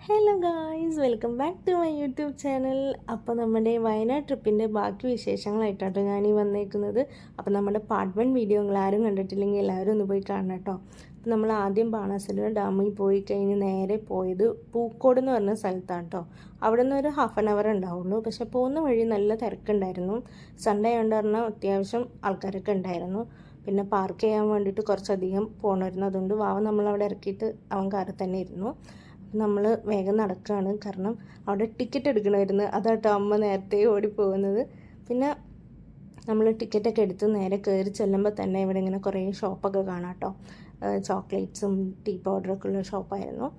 Hello guys, welcome back to my YouTube channel. അപ്പോൾ നമ്മുടെ വയനാട് ട്രിപ്പിൻ്റെ ബാക്കി വിശേഷങ്ങളായിട്ടാണ് ഞാനീ വന്നേക്കുന്നത്. അപ്പോൾ നമ്മുടെ പാർട്ട് 1 വീഡിയോ നിങ്ങൾ ആരും കണ്ടിട്ടില്ലെങ്കിൽ എല്ലാവരും ഒന്ന് പോയി കാണണം കേട്ടോ. അപ്പോൾ നമ്മൾ ആദ്യം ബാണാസുര ഡാമിൽ പോയി കഴിഞ്ഞ് നേരെ പോയത് പൂക്കോട് എന്ന് പറഞ്ഞ സ്ഥലത്താണ് കേട്ടോ. അവിടെ നിന്ന് ഒരു ഹാഫ് ആൻ അവർ ഉണ്ടാവുള്ളൂ. പക്ഷെ പോകുന്ന വഴി നല്ല തിരക്കുണ്ടായിരുന്നു. സൺഡേ ആയതുകൊണ്ട് പറഞ്ഞാൽ അത്യാവശ്യം ആൾക്കാരൊക്കെ ഉണ്ടായിരുന്നു. പിന്നെ പാർക്ക് ചെയ്യാൻ വേണ്ടിയിട്ട് കുറച്ചധികം പോകണമായിരുന്നു. അതുകൊണ്ട് വാവ നമ്മളവിടെ ഇറക്കിയിട്ട് അവൻ കാറിൽ തന്നെ ഇരുന്നു. നമ്മൾ വേഗം നടക്കുകയാണ്, കാരണം അവിടെ ടിക്കറ്റ് എടുക്കണമായിരുന്നു. അതാട്ടോ അമ്മ നേരത്തെ ഓടിപ്പോകുന്നത്. പിന്നെ നമ്മൾ ടിക്കറ്റൊക്കെ എടുത്ത് നേരെ കയറി ചെല്ലുമ്പോൾ തന്നെ ഇവിടെ ഇങ്ങനെ കുറേ ഷോപ്പൊക്കെ കാണാം കേട്ടോ. ചോക്ലേറ്റ്സും ടീ പൗഡറൊക്കെ ഉള്ള ഷോപ്പായിരുന്നു.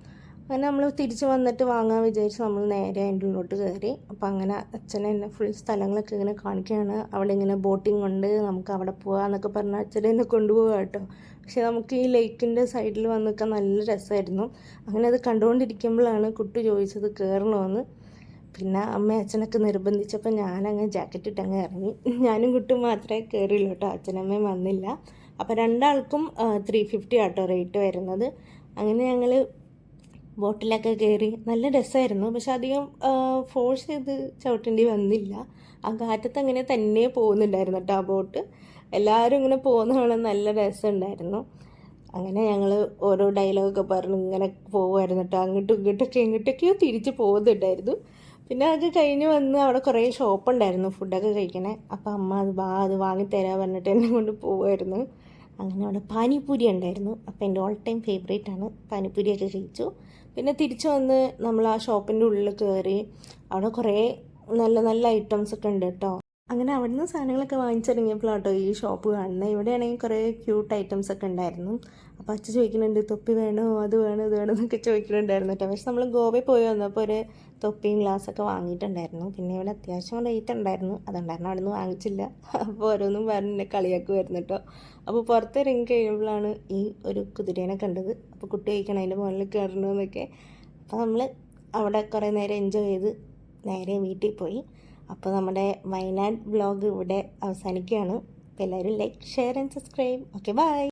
അങ്ങനെ നമ്മൾ തിരിച്ച് വന്നിട്ട് വാങ്ങാൻ വിചാരിച്ച് നമ്മൾ നേരെ അതിൻ്റെ ഉള്ളിലോട്ട് കയറി. അപ്പോൾ അങ്ങനെ അച്ഛനെ എന്നെ ഫുൾ സ്ഥലങ്ങളൊക്കെ ഇങ്ങനെ കാണിക്കുകയാണ്. അവിടെ ഇങ്ങനെ ബോട്ടിംഗ് ഉണ്ട്, നമുക്ക് അവിടെ പോകാമെന്നൊക്കെ പറഞ്ഞാൽ അച്ഛനെ എന്നെ കൊണ്ടുപോകാം കേട്ടോ. പക്ഷെ നമുക്ക് ഈ ലേക്കിൻ്റെ സൈഡിൽ വന്നൊക്കെ നല്ല രസമായിരുന്നു. അങ്ങനെ അത് കണ്ടുകൊണ്ടിരിക്കുമ്പോഴാണ് കുട്ടി ചോദിച്ചത് കയറണമെന്ന്. പിന്നെ അമ്മ അച്ഛനൊക്കെ നിർബന്ധിച്ചപ്പോൾ ഞാനങ്ങ് ജാക്കറ്റ് ഇട്ടങ്ങ് ഇറങ്ങി. ഞാനും കുട്ടും മാത്രമേ കയറിയുള്ളൂ കേട്ടോ, അച്ഛനമ്മയും വന്നില്ല. അപ്പോൾ രണ്ടാൾക്കും 350 ആട്ടോ റേറ്റ് വരുന്നത്. അങ്ങനെ ഞങ്ങൾ ബോട്ടിലൊക്കെ കയറി. നല്ല രസമായിരുന്നു. പക്ഷെ അധികം ഫോഴ്സ് ചെയ്ത് ചവിട്ടേണ്ടി വന്നില്ല. ആ കാറ്റത്ത് അങ്ങനെ തന്നെ പോകുന്നുണ്ടായിരുന്നു കേട്ടോ ആ ബോട്ട്. എല്ലാവരും ഇങ്ങനെ പോകുന്ന കാണാൻ നല്ല രസമുണ്ടായിരുന്നു. അങ്ങനെ ഞങ്ങൾ ഓരോ ഡയലോഗൊക്കെ പറഞ്ഞ് ഇങ്ങനെ പോകുമായിരുന്നു കേട്ടോ. അങ്ങോട്ടും ഇങ്ങോട്ടൊക്കെയോ തിരിച്ച് പോകുന്നുണ്ടായിരുന്നു. പിന്നെ അത് കഴിഞ്ഞ് വന്ന് അവിടെ കുറേ ഷോപ്പുണ്ടായിരുന്നു ഫുഡൊക്കെ കഴിക്കണേ. അപ്പോൾ അമ്മ അത് വാങ്ങിത്തരാൻ പറഞ്ഞിട്ട് എന്നെ കൊണ്ട് പോകുമായിരുന്നു. അങ്ങനെ അവിടെ പാനിപ്പൂരി ഉണ്ടായിരുന്നു. അപ്പോൾ എൻ്റെ ഓൾ ടൈം ഫേവറേറ്റ് ആണ്. പാനിപ്പൂരിയൊക്കെ കഴിച്ചു. പിന്നെ തിരിച്ചു വന്ന് നമ്മൾ ആ ഷോപ്പിൻ്റെ ഉള്ളിൽ കയറി. അവിടെ കുറേ നല്ല നല്ല ഐറ്റംസ് ഒക്കെ ഉണ്ട് കേട്ടോ. അങ്ങനെ അവിടെ നിന്ന് സാധനങ്ങളൊക്കെ വാങ്ങിച്ചിറങ്ങിയപ്പോഴാട്ടോ ഈ ഷോപ്പ് കാണുന്നത്. ഇവിടെയാണെങ്കിൽ കുറേ ക്യൂട്ട് ഐറ്റംസ് ഒക്കെ ഉണ്ടായിരുന്നു. അപ്പോൾ അച്ഛൻ ചോദിക്കുന്നുണ്ട് തൊപ്പി വേണോ, അത് വേണോ, ഇത് വേണോ എന്നൊക്കെ ചോദിക്കുന്നുണ്ടായിരുന്നു കേട്ടോ. പക്ഷെ നമ്മൾ ഗോവയിൽ പോയി വന്നപ്പോൾ ഒരു തൊപ്പിയും ഗ്ലാസ്സൊക്കെ വാങ്ങിയിട്ടുണ്ടായിരുന്നു. പിന്നെ ഇവിടെ അത്യാവശ്യം റേറ്റ് ഉണ്ടായിരുന്നു, അതുകൊണ്ടായിരുന്നു അവിടെ നിന്ന് വാങ്ങിച്ചില്ല. അപ്പോൾ ഓരോന്നും പറഞ്ഞ് എന്നെ കളിയാക്കുമായിരുന്നു കേട്ടോ. അപ്പോൾ പുറത്തിറങ്ങി കഴിയുമ്പോഴാണ് ഈ ഒരു കുതിരേനെ കണ്ടത്. അപ്പോൾ കുട്ടി കഴിക്കണം അതിൻ്റെ മുകളിൽ കയറണമെന്നൊക്കെ. അപ്പോൾ നമ്മൾ അവിടെ കുറേ നേരം എൻജോയ് ചെയ്ത് നേരെ വീട്ടിൽ പോയി. അപ്പോൾ നമ്മുടെ വയനാട് വ്ളോഗ് ഇവിടെ അവസാനിക്കുകയാണ്. അപ്പോൾ എല്ലാവരും like, share and subscribe. Okay, by.